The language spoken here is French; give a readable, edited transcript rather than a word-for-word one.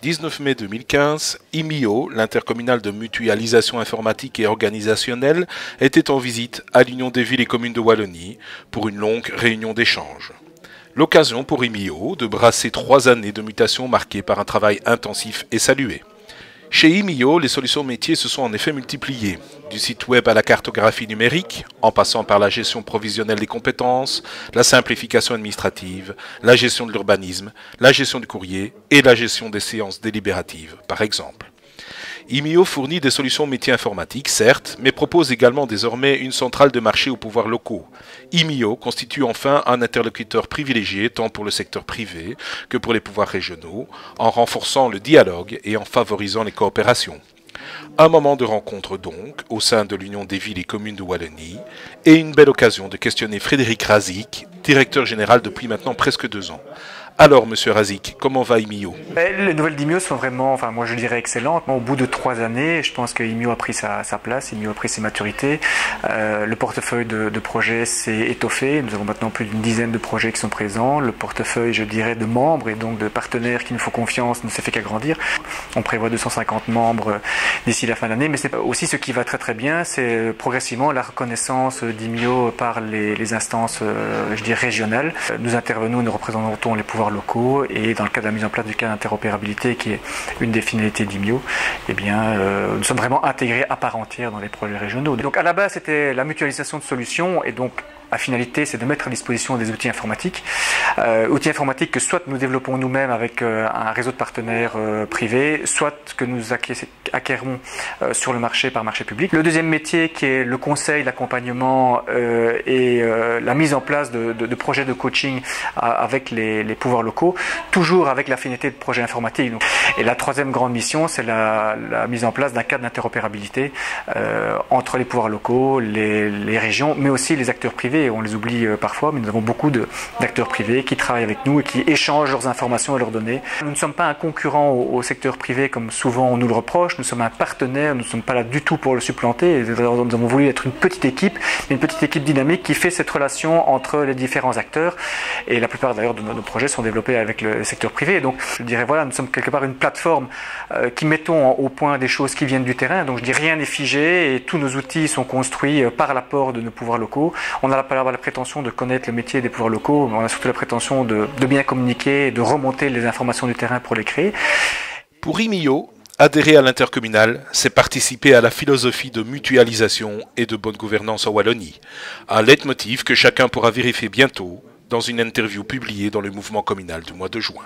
19 mai 2015, IMIO, l'intercommunal de mutualisation informatique et organisationnelle, était en visite à l'Union des villes et communes de Wallonie pour une longue réunion d'échange. L'occasion pour IMIO de brasser 3 années de mutation marquées par un travail intensif et salué. Chez IMIO, les solutions métiers se sont en effet multipliées, du site web à la cartographie numérique, en passant par la gestion provisionnelle des compétences, la simplification administrative, la gestion de l'urbanisme, la gestion du courrier et la gestion des séances délibératives, par exemple. IMIO fournit des solutions métiers informatiques, certes, mais propose également désormais une centrale de marché aux pouvoirs locaux. IMIO constitue enfin un interlocuteur privilégié tant pour le secteur privé que pour les pouvoirs régionaux, en renforçant le dialogue et en favorisant les coopérations. Un moment de rencontre donc, au sein de l'Union des villes et communes de Wallonie, et une belle occasion de questionner Frédéric Razik, directeur général depuis maintenant presque 2 ans. Alors, monsieur Razik, comment va IMIO? Les nouvelles d'IMIO sont vraiment, moi je dirais excellentes. Au bout de 3 années, je pense que IMIO a pris sa place, IMIO a pris ses maturités. Le portefeuille de projets s'est étoffé. Nous avons maintenant plus d'une dizaine de projets qui sont présents. Le portefeuille, je dirais, de membres et donc de partenaires qui nous font confiance ne s'est fait qu'agrandir. On prévoit 250 membres d'ici la fin d'année. Mais c'est aussi ce qui va très très bien, c'est progressivement la reconnaissance d'IMIO par les instances, je dirais, régionales. Nous intervenons, nous représentons les pouvoirs locaux et dans le cadre de la mise en place du cadre d'interopérabilité qui est une des finalités d'IMIO, nous sommes vraiment intégrés à part entière dans les projets régionaux. Donc à la base c'était la mutualisation de solutions et donc la finalité, c'est de mettre à disposition des outils informatiques. Outils informatiques que soit nous développons nous-mêmes avec un réseau de partenaires privés, soit que nous acquérons sur le marché par marché public. Le deuxième métier qui est le conseil, l'accompagnement et la mise en place de projets de coaching avec les pouvoirs locaux, toujours avec la finalité de projets informatiques. Et la troisième grande mission, c'est la mise en place d'un cadre d'interopérabilité entre les pouvoirs locaux, les régions, mais aussi les acteurs privés. On les oublie parfois, mais nous avons beaucoup d'acteurs privés qui travaillent avec nous et qui échangent leurs informations et leurs données. Nous ne sommes pas un concurrent au secteur privé comme souvent on nous le reproche, nous sommes un partenaire, nous ne sommes pas là du tout pour le supplanter. Nous avons voulu être une petite équipe dynamique qui fait cette relation entre les différents acteurs et la plupart d'ailleurs de nos projets sont développés avec le secteur privé. Donc je dirais voilà, nous sommes quelque part une plateforme qui mettons au point des choses qui viennent du terrain. Donc je dis rien n'est figé et tous nos outils sont construits par l'apport de nos pouvoirs locaux. On a la prétention de connaître le métier des pouvoirs locaux, mais on a surtout la prétention de bien communiquer et de remonter les informations du terrain pour les créer. Pour IMIO, adhérer à l'intercommunal, c'est participer à la philosophie de mutualisation et de bonne gouvernance en Wallonie. Un leitmotiv que chacun pourra vérifier bientôt dans une interview publiée dans le mouvement communal du mois de juin.